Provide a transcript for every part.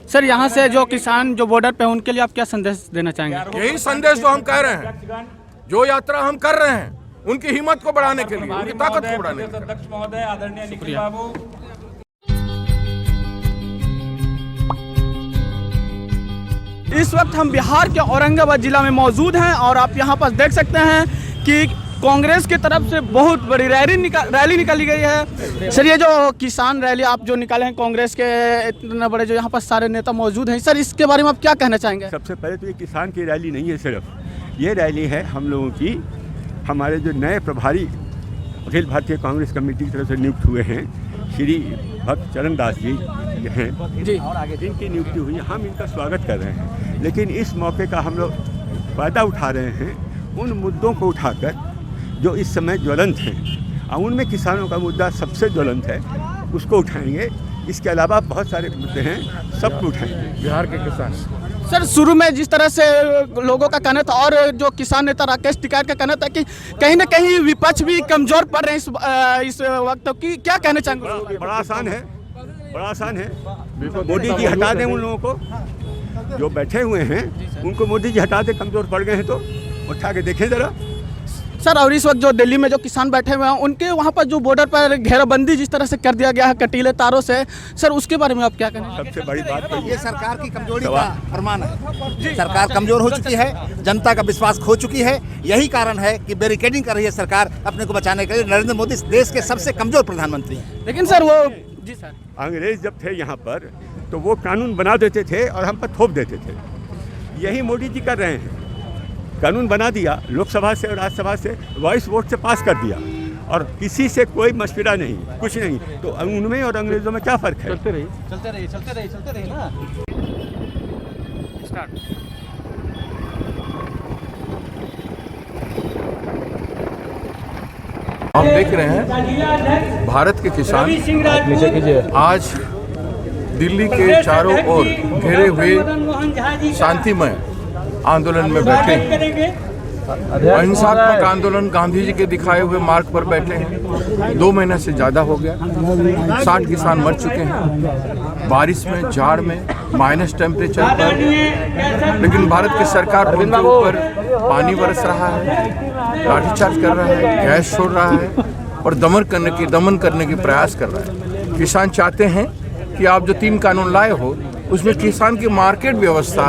Sir यहाँ से जो किसान जो बॉर्डर पे हैं उनके लिए आप क्या संदेश देना चाहेंगे? यही संदेश जो हम कह रहे हैं, जो यात्रा हम कर रहे हैं उनकी हिम्मत को बढ़ाने के लिए, उनकी ताकत को बढ़ाने के लिए। इस वक्त हम बिहार के औरंगाबाद जिला में मौजूद हैं और आप यहाँ पर देख सकते हैं कि कांग्रेस की तरफ से बहुत बड़ी रैली निकाली गई है। सर ये जो किसान रैली आप जो निकाले हैं कांग्रेस के इतने बड़े जो यहाँ पर सारे नेता मौजूद हैं, सर इसके बारे में आप क्या कहना चाहेंगे? सबसे पहले तो ये किसान की रैली नहीं है, सिर्फ ये रैली है हम लोगों की, हमारे जो नए प्रभारी अखिल भारतीय कांग्रेस कमेटी की तरफ से नियुक्त हुए हैं श्री भक्त चरण दास जी हैं जी, इनकी नियुक्ति हुई, हम इनका स्वागत कर रहे हैं। लेकिन इस मौके का हम लोग फ़ायदा उठा रहे हैं उन मुद्दों को उठाकर जो इस समय ज्वलंत हैं, और उनमें किसानों का मुद्दा सबसे ज्वलंत है, उसको उठाएंगे। इसके अलावा बहुत सारे मुद्दे हैं, सबको उठाएंगे। बिहार के किसान सर शुरू में जिस तरह से लोगों का कहना था और जो किसान नेता राकेश टिकैत का कहना था कि कहीं ना कहीं विपक्ष भी कमजोर पड़ रहे हैं इस वक्त, तो कि क्या कहना चाहेंगे? बड़ा आसान है, बड़ा आसान है। मोदी जी हटा दें उन लोगों को जो बैठे हुए हैं, उनको मोदी जी हटा दें, कमजोर पड़ गए हैं तो उठा के देखें ज़रा। सर और इस वक्त जो दिल्ली में जो किसान बैठे हुए हैं उनके वहाँ पर जो बॉर्डर पर घेराबंदी जिस तरह से कर दिया गया है कटीले तारों से, सर उसके बारे में आप क्या कहेंगे? सबसे बड़ी बात तो ये सरकार की कमजोरी का प्रमाण है। सरकार कमजोर हो चुकी है, जनता का विश्वास खो चुकी है। यही कारण है कि बैरिकेडिंग कर रही है सरकार अपने को बचाने के लिए। नरेंद्र मोदी देश के सबसे कमजोर प्रधानमंत्री हैं। लेकिन सर वो जी सर अंग्रेज जब थे यहाँ पर तो वो कानून बना देते थे और हम पर थोप देते थे। यही मोदी जी कर रहे हैं, कानून बना दिया, लोकसभा से और राज्यसभा से वॉइस वोट से पास कर दिया और किसी से कोई मशविरा नहीं, कुछ नहीं। तो उनमें और अंग्रेजों में क्या फ़र्क है? चलते रहिए ना। स्टार्ट। हम देख रहे हैं भारत के किसान आज दिल्ली के चारों ओर घेरे हुए शांतिमय आंदोलन में बैठे हैं। अहिंसात्मक आंदोलन गांधी जी के दिखाए हुए मार्ग पर बैठे हैं। 2 महीने से ज़्यादा हो गया, 60 किसान मर चुके हैं बारिश में, जाड़ में, माइनस टेम्परेचर पर। लेकिन भारत की सरकार उनके ऊपर पानी बरस रहा है, लाठीचार्ज कर रहा है, गैस छोड़ रहा है और दमन करने की प्रयास कर रहा है। किसान चाहते हैं कि आप जो 3 कानून लाए हो उसमें किसान की मार्केट व्यवस्था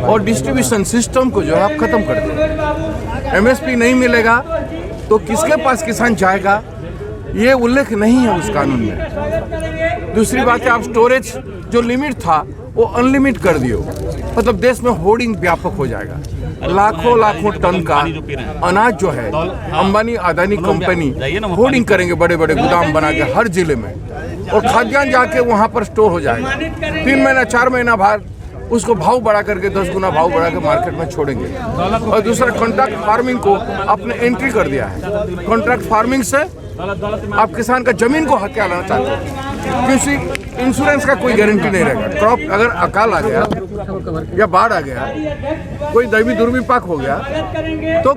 और डिस्ट्रीब्यूशन सिस्टम को जो है आप खत्म कर दें। एमएसपी नहीं मिलेगा तो किसके पास किसान जाएगा, ये उल्लेख नहीं है उस कानून में। दूसरी बात है, आप स्टोरेज जो लिमिट था वो अनलिमिट कर दियो, मतलब देश में होर्डिंग व्यापक हो जाएगा। लाखों टन का अनाज जो है अंबानी अदानी कंपनी होर्डिंग करेंगे, बड़े बड़े गोदाम बना के हर जिले में, और खाद्यान्न जाके वहाँ पर स्टोर हो जाएगा। 3 महीना 4 महीना बाद उसको भाव बढ़ा करके 10 गुना भाव बढ़ा के मार्केट में छोड़ेंगे। और दूसरा, कॉन्ट्रैक्ट फार्मिंग को आपने एंट्री कर दिया है। कॉन्ट्रैक्ट फार्मिंग से आप किसान का जमीन को हत्या लाना चाहते हैं, क्योंकि इंश्योरेंस का कोई गारंटी नहीं रहेगा। क्रॉप अगर अकाल आ गया या बाढ़ आ गया, कोई दैवी दुर्विपाक हो गया, तो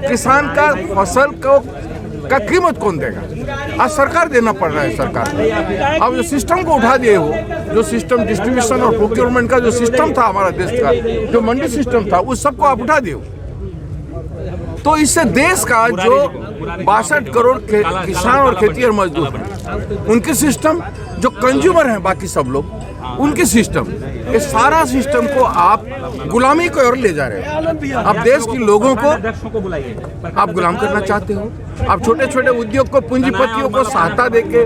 किसान का फसल का कीमत कौन देगा? आज सरकार देना पड़ रहा है। सरकार अब जो सिस्टम को उठा दिए हो, जो सिस्टम डिस्ट्रीब्यूशन और प्रोक्योरमेंट का जो सिस्टम था हमारा देश का, जो मंडी सिस्टम था, उस सबको आप उठा दिए। तो इससे देश का जो 62 करोड़ किसान और खेतीहर मजदूर हैं, उनके सिस्टम, जो कंज्यूमर हैं बाकी सब लोग, उनके सिस्टम, ये सारा सिस्टम को आप गुलामी की ओर ले जा रहे हैं। आप देश के लोगों को आप गुलाम करना चाहते हो। आप छोटे छोटे उद्योग को, पूंजीपतियों को सहायता देके,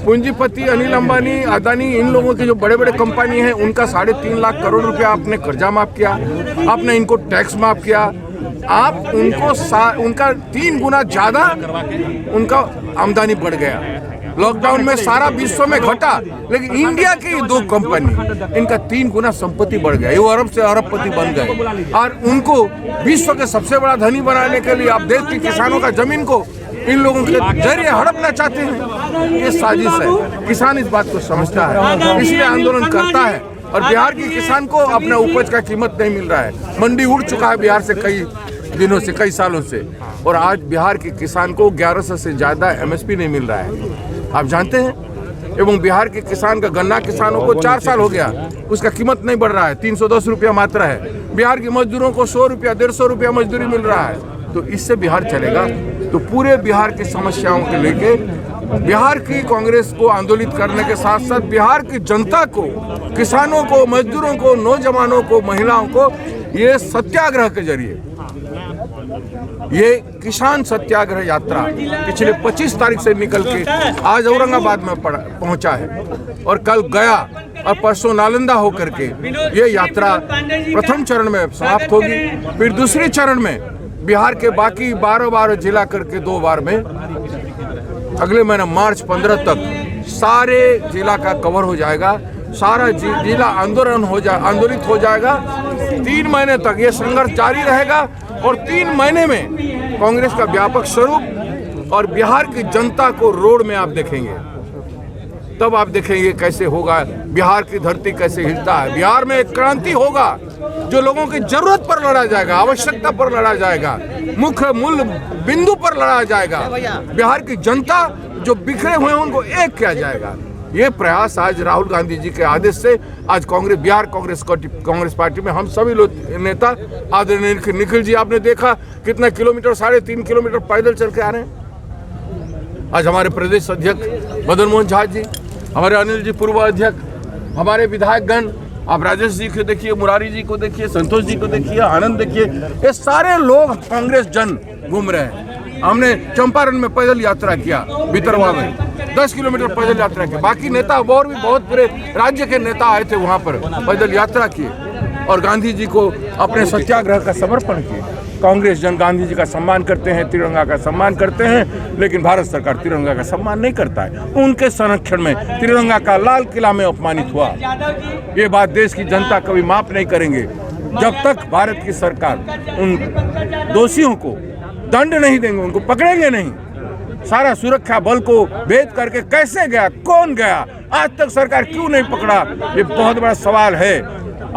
पूंजीपति अनिल अंबानी, अदानी, इन लोगों की जो बड़े बड़े कंपनी हैं, उनका 3.5 लाख करोड़ रुपया आपने कर्जा माफ किया, आपने इनको टैक्स माफ किया, आप उनको उनका 3 गुना ज़्यादा उनका आमदनी बढ़ गया। लॉकडाउन में सारा विश्व में घटा, लेकिन इंडिया की 2 कंपनी, इनका 3 गुना संपत्ति बढ़ गया। वो अरब से अरबपति बन गए और उनको विश्व के सबसे बड़ा धनी बनाने के लिए आप देश के किसानों का जमीन को इन लोगों के जरिए हड़पना चाहते हैं। ये साजिश है। किसान इस बात को समझता है, इसलिए आंदोलन करता है। और बिहार के किसान को अपना उपज का कीमत नहीं मिल रहा है। मंडी उड़ चुका है बिहार से कई दिनों से, कई सालों से, और आज बिहार के किसान को 1100 से ज़्यादा एमएसपी नहीं मिल रहा है। आप जानते हैं एवं बिहार के किसान का, गन्ना किसानों को 4 साल हो गया, उसका कीमत नहीं बढ़ रहा है, 310 रुपया मात्र है। बिहार के मजदूरों को 100 रुपया 150 रुपया मजदूरी मिल रहा है। तो इससे बिहार चलेगा? तो पूरे बिहार की समस्याओं को लेके बिहार की कांग्रेस को आंदोलित करने के साथ साथ बिहार की जनता को, किसानों को, मजदूरों को, नौजवानों को, महिलाओं को ये सत्याग्रह के जरिए, ये किसान सत्याग्रह यात्रा पिछले 25 तारीख से निकल के आज औरंगाबाद में पहुंचा है और कल गया और परसों नालंदा होकर के ये यात्रा प्रथम चरण में समाप्त होगी। फिर दूसरे चरण में बिहार के बाकी 12 जिला करके 2 बार में अगले महीना मार्च 15 तक सारे जिला का कवर हो जाएगा, सारा जिला आंदोलित हो जाएगा। 3 महीने तक ये संघर्ष जारी रहेगा और 3 महीने में कांग्रेस का व्यापक स्वरूप और बिहार की जनता को रोड में आप देखेंगे। तब आप देखेंगे कैसे होगा, बिहार की धरती कैसे हिलता है। बिहार में एक क्रांति होगा जो लोगों की जरूरत पर लड़ा जाएगा, आवश्यकता पर लड़ा जाएगा, मुख्य मूल बिंदु पर लड़ा जाएगा। बिहार की जनता जो बिखरे हुए हैं उनको एक किया जाएगा। ये प्रयास आज राहुल गांधी जी के आदेश से आज बिहार कांग्रेस पार्टी में हम सभी लोग नेता, आदरणीय निखिल जी, आपने देखा कितना किलोमीटर, 3.5 किलोमीटर पैदल चल के आ रहे हैं। आज हमारे प्रदेश अध्यक्ष मदन मोहन झा जी, हमारे अनिल जी पूर्व अध्यक्ष, हमारे विधायकगण, आप राजेश जी को देखिए, मुरारी जी को देखिए, संतोष जी को देखिए, आनंद देखिए, ये सारे लोग कांग्रेस जन घूम रहे हैं। हमने चंपारण में पैदल यात्रा किया, भितरवा में 10 किलोमीटर पैदल यात्रा किया। बाकी नेता और भी बहुत पूरे राज्य के नेता आए थे, वहां पर पैदल यात्रा किए और गांधी जी को अपने सत्याग्रह का समर्पण किए। कांग्रेस जन गांधी जी का सम्मान करते हैं, तिरंगा का सम्मान करते हैं, लेकिन भारत सरकार तिरंगा का सम्मान नहीं करता है। उनके संरक्षण में तिरंगा का लाल किला में अपमानित हुआ। ये बात देश की जनता कभी माफ नहीं करेंगे जब तक भारत की सरकार उन दोषियों को दंड नहीं देंगे, उनको पकड़ेंगे नहीं। सारा सुरक्षा बल को भेद करके कैसे गया, कौन गया, आज तक सरकार क्यों नहीं पकड़ा, ये बहुत बड़ा सवाल है।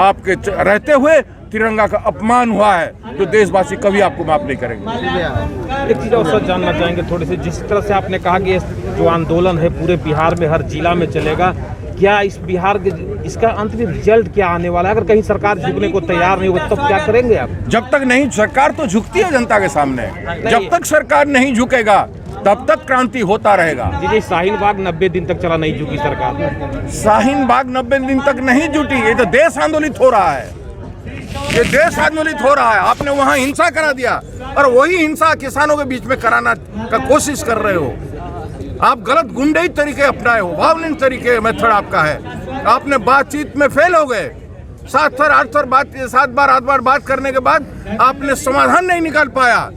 आपके रहते हुए तिरंगा का अपमान हुआ है तो देशवासी कभी आपको माफ नहीं करेंगे। एक चीज और सर जानना चाहेंगे थोड़ी सी, जिस तरह से आपने कहा कि जो आंदोलन है पूरे बिहार में हर जिला में चलेगा, क्या इस बिहार के इसका अंतिम रिजल्ट क्या आने वाला है? अगर कहीं सरकार झुकने को तैयार नहीं होगी तब क्या करेंगे आप? जब तक नहीं, सरकार तो झुकती है जनता के सामने, जब तक सरकार नहीं झुकेगा तब तक क्रांति होता रहेगा। जी, शाहीन बाग 90 दिन तक चला, नहीं झुकी सरकार। शाहीन बाग 90 दिन तक नहीं जुटी, ये तो देश आंदोलित हो रहा है, ये देश आंदोलित हो रहा है। आपने वहां हिंसा करा दिया और वही हिंसा किसानों के बीच में कराना का कोशिश कर रहे हो। आप गलत गुंडई तरीके अपनाए हो, भावनीय तरीके मेथड आपका है। आपने बातचीत में फेल हो गए, 7 बार 8 बार बात करने के बाद आपने समाधान नहीं निकाल पाया।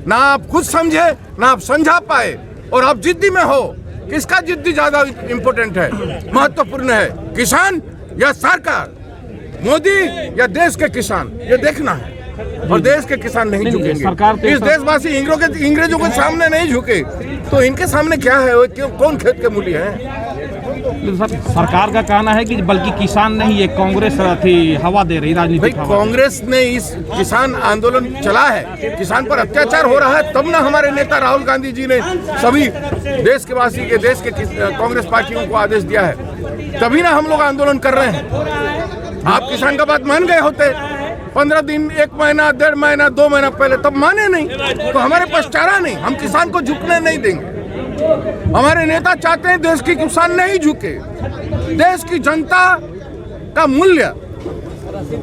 ना आप खुद समझे, ना आप समझा पाए और आप जिद्दी में हो। किसका जिद्दी ज्यादा इम्पोर्टेंट है, महत्वपूर्ण है, किसान या सरकार, मोदी या देश के किसान? ये देखना है। और देश के किसान नहीं झुकेंगे, इस देशवासी अंग्रेजों के सामने नहीं झुके तो इनके सामने क्या है, कौन खेत के मूल्य है? सरकार का कहना है कि बल्कि किसान नहीं, ये कांग्रेस थी हवा दे रही, राजनीतिक कांग्रेस ने इस किसान आंदोलन चला है, किसान पर अत्याचार हो रहा है, तब ना हमारे नेता राहुल गांधी जी ने सभी देश के कांग्रेस पार्टियों को आदेश दिया है, तभी ना हम लोग आंदोलन कर रहे हैं। आप किसान का बात मान गए होते 15 दिन, 1 महीना, 1.5 महीना, 2 महीना पहले, तब माने नहीं तो हमारे पास चारा नहीं, हम किसान को झुकने नहीं देंगे। हमारे नेता चाहते हैं देश की किसान नहीं झुके, देश की जनता का मूल्य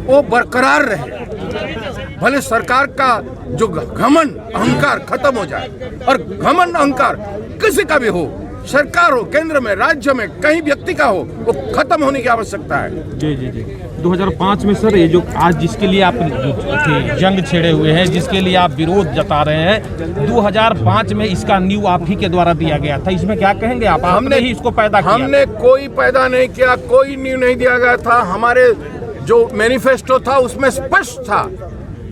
वो बरकरार रहे, भले सरकार का जो घमंड अहंकार खत्म हो जाए। और घमंड अहंकार किसी का भी हो, सरकार हो, केंद्र में, राज्य में, कहीं व्यक्ति का हो, वो खत्म होने की आवश्यकता है। जी जी जी 2005 में सर, ये जो आज जिसके लिए आप जंग छेड़े हुए हैं, जिसके लिए आप विरोध जता रहे हैं, 2005 में इसका नींव आप ही के द्वारा दिया गया था, इसमें क्या कहेंगे आप? हमने ही इसको पैदा किया? हमने कोई पैदा नहीं किया, कोई नींव नहीं दिया गया था। हमारे जो मैनिफेस्टो था उसमें स्पष्ट था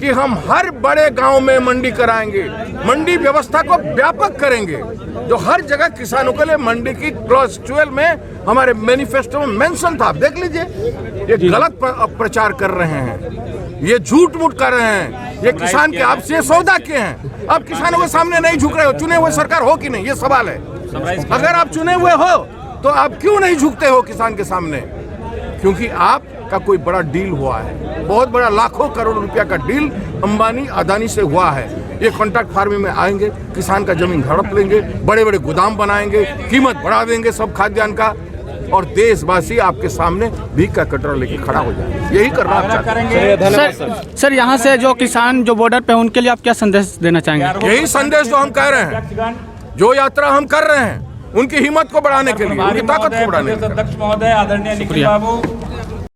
कि हम हर बड़े गांव में मंडी कराएंगे, मंडी व्यवस्था को व्यापक करेंगे, जो हर जगह किसानों के लिए मंडी की क्लॉज 12 में हमारे मैनिफेस्टो में मेंशन था। आप देख लीजिए, ये गलत प्रचार कर रहे हैं, ये झूठ मूठ कर रहे हैं, ये किसान के आपसे सौदा किए हैं। आप किसानों के सामने नहीं झुक रहे हो। चुने हुए सरकार हो कि नहीं, ये सवाल है। अगर आप चुने हुए हो तो आप क्यों नहीं झुकते हो किसान के सामने? क्योंकि आपका कोई बड़ा डील हुआ है, बहुत बड़ा लाखों करोड़ रुपया का डील अंबानी अदानी से हुआ है। ये कॉन्ट्रैक्ट फार्मिंग में आएंगे, किसान का जमीन हड़प लेंगे, बड़े बड़े गोदाम बनाएंगे, कीमत बढ़ा देंगे सब खाद्यान्न का, और देशवासी आपके सामने भीख का कटोरा लेके खड़ा हो जाए। यही करना आप चाहते हैं। सर यहाँ से जो किसान जो बॉर्डर पे उनके लिए आप क्या संदेश देना चाहेंगे? यही संदेश जो हम कह रहे हैं, जो यात्रा हम कर रहे हैं, उनकी हिम्मत को बढ़ाने के लिए, उनकी ताकत को बढ़ाने के लिए। अध्यक्ष महोदय, आदरणीय निखिल बाबू,